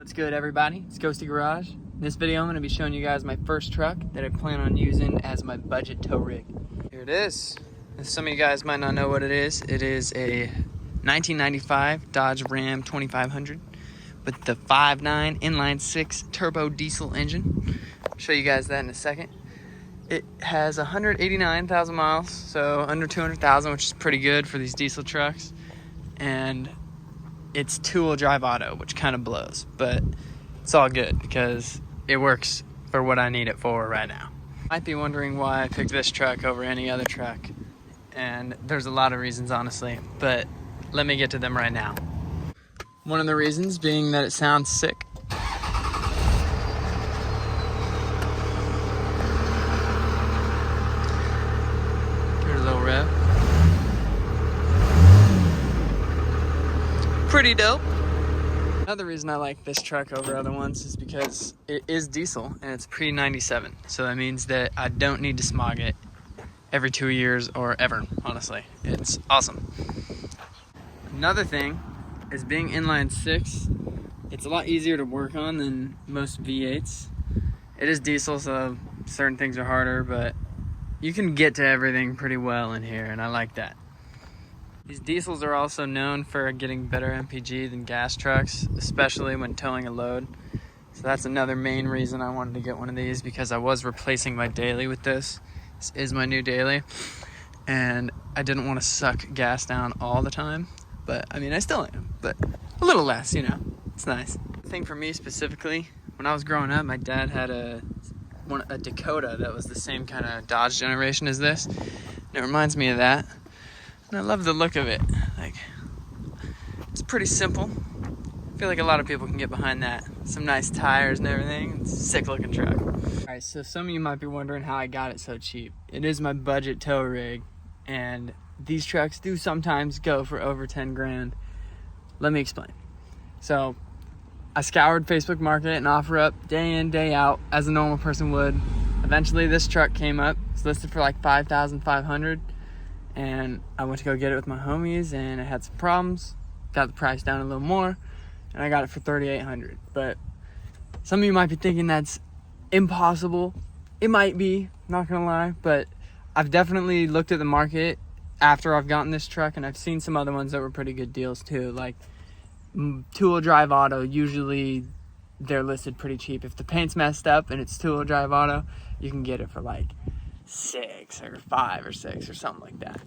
What's good, everybody? It's Ghosty Garage. In this video I'm going to be showing you guys my first truck that I plan on using as my budget tow rig. Here it is. As some of you guys might not know what it is a 1995 Dodge Ram 2500 with the 5.9 inline 6 turbo diesel engine. I'll show you guys that in a second. It has 189,000 miles, so under 200,000, which is pretty good for these diesel trucks. And it's two-wheel drive auto, which kind of blows, but it's all good because it works for what I need it for right now. You might be wondering why I picked this truck over any other truck, and there's a lot of reasons, honestly, but let me get to them right now. One of the reasons being that it sounds sick. Give it a little rev. Pretty dope. Another reason I like this truck over other ones is because it is diesel and it's pre-97. So that means that I don't need to smog it every 2 years or ever, honestly. It's awesome. Another thing is being inline 6, it's a lot easier to work on than most V8s. It is diesel, so certain things are harder, but you can get to everything pretty well in here, and I like that. These diesels are also known for getting better MPG than gas trucks, especially when towing a load. So that's another main reason I wanted to get one of these, because I was replacing my daily with this. This is my new daily, and I didn't want to suck gas down all the time. But I mean, I still am, but a little less, you know. It's nice. The thing for me specifically, when I was growing up, my dad had a Dakota that was the same kind of Dodge generation as this. And it reminds me of that. And I love the look of it. Like, it's pretty simple. I feel like a lot of people can get behind that. Some nice tires and everything. It's a sick looking truck. Alright, so some of you might be wondering how I got it so cheap. It is my budget tow rig, and these trucks do sometimes go for over 10 grand. Let me explain. So, I scoured Facebook Market and OfferUp day in, day out, as a normal person would. Eventually this truck came up. It's listed for like $5,500. And I went to go get it with my homies, and I had some problems. Got the price down a little more, and I got it for $3,800. But some of you might be thinking that's impossible. It might be, not gonna lie, but I've definitely looked at the market after I've gotten this truck, and I've seen some other ones that were pretty good deals too. Like two-wheel drive auto, usually they're listed pretty cheap. If the paint's messed up and it's two-wheel drive auto, you can get it for like 6 or 5 or 6 or something like that.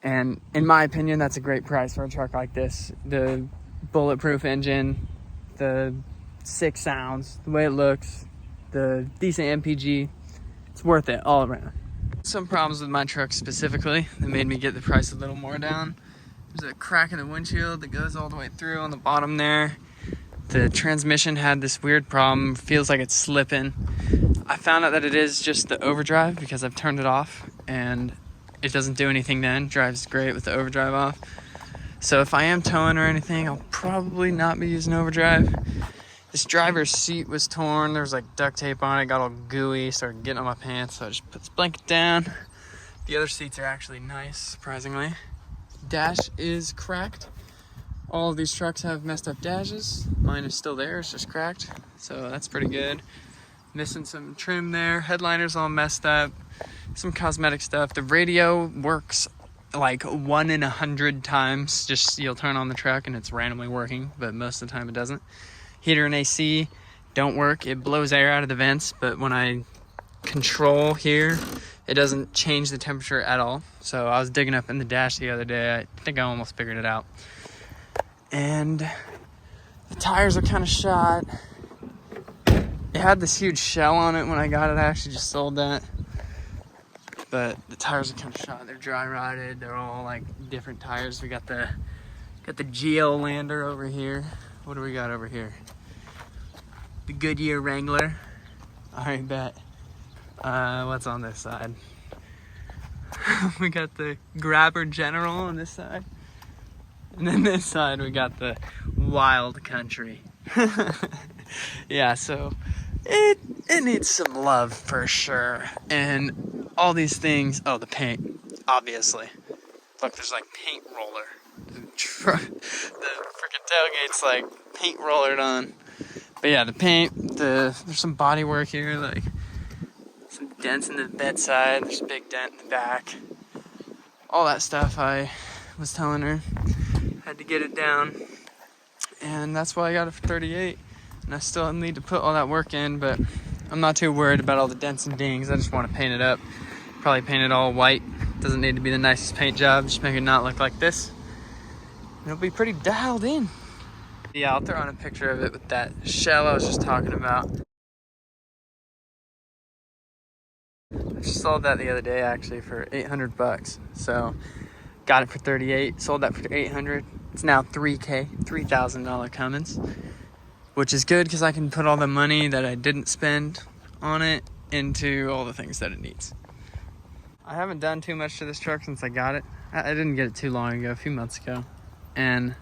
And in my opinion, that's a great price for a truck like this. The bulletproof engine, the sick sounds, the way it looks, the decent MPG, it's worth it all around. Some problems with my truck specifically that made me get the price a little more down. There's a crack in the windshield that goes all the way through on the bottom there. The transmission had this weird problem, feels like it's slipping. I found out that it is just the overdrive because I've turned it off, and it doesn't do anything then. Drives great with the overdrive off. So if I am towing or anything, I'll probably not be using overdrive. This driver's seat was torn. There was like duct tape on it, got all gooey, started getting on my pants, so I just put this blanket down. The other seats are actually nice, surprisingly. Dash is cracked. All of these trucks have messed up dashes. Mine is still there, it's just cracked. So that's pretty good. Missing some trim there. Headliner's all messed up. Some cosmetic stuff. The radio works like 1 in 100 times. Just you'll turn on the truck and it's randomly working, but most of the time it doesn't. Heater and AC don't work. It blows air out of the vents, but when I control here, it doesn't change the temperature at all. So I was digging up in the dash the other day. I think I almost figured it out. And the tires are kind of shot. It had this huge shell on it when I got it. I actually just sold that. But the tires are kind of shot. They're dry rotted. They're all like different tires. We got the Geolander over here. What do we got over here? The Goodyear Wrangler. I bet. What's on this side? We got the Grabber General on this side. And then this side we got the Wild Country. Yeah, so it needs some love for sure. And all these things, oh, the paint, obviously. Look, there's like paint roller. The freaking tailgate's like paint rollered on. But yeah, the paint, there's some body work here, like some dents in the bedside, there's a big dent in the back. All that stuff I was telling her. Had to get it down. And that's why I got it for 38. And I still need to put all that work in, but I'm not too worried about all the dents and dings. I just want to paint it up. Probably paint it all white. Doesn't need to be the nicest paint job. Just make it not look like this. It'll be pretty dialed in. Yeah, I'll throw on a picture of it with that shell I was just talking about. I just sold that the other day actually for 800 bucks. So got it for 38, sold that for 800. It's now $3K, $3,000 Cummins, which is good because I can put all the money that I didn't spend on it into all the things that it needs. I haven't done too much to this truck since I got it. I didn't get it too long ago, a few months ago. And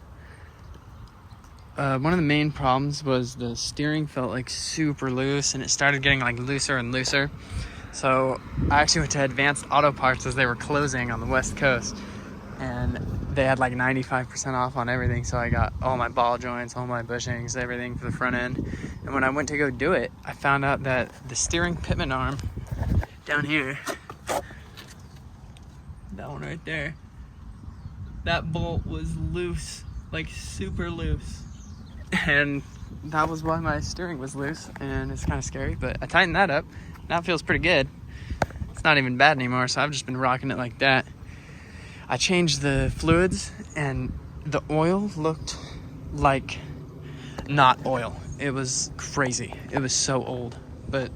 one of the main problems was the steering felt like super loose, and it started getting like looser and looser. So I actually went to Advanced Auto Parts as they were closing on the West Coast, and they had like 95% off on everything. So I got all my ball joints, all my bushings, everything for the front end. And when I went to go do it, I found out that the steering pitman arm down here, that one right there, that bolt was loose, like super loose. And that was why my steering was loose, and it's kind of scary, but I tightened that up. Now it feels pretty good. It's not even bad anymore, so I've just been rocking it like that. I changed the fluids, and the oil looked like not oil. It was crazy. It was so old, but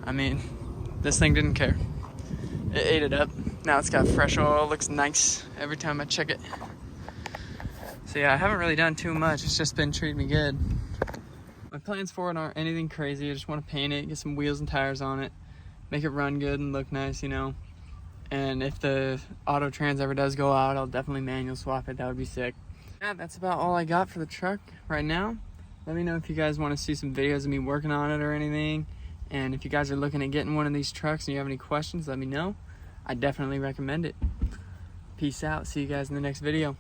I mean, this thing didn't care. It ate it up. Now it's got fresh oil, looks nice every time I check it. So yeah, I haven't really done too much. It's just been treating me good. My plans for it aren't anything crazy. I just want to paint it, get some wheels and tires on it, make it run good and look nice, you know. And if the auto trans ever does go out, I'll definitely manual swap it. That would be sick. Yeah, that's about all I got for the truck right now. Let me know if you guys want to see some videos of me working on it or anything. And if you guys are looking at getting one of these trucks and you have any questions, let me know. I definitely recommend it. Peace out. See you guys in the next video.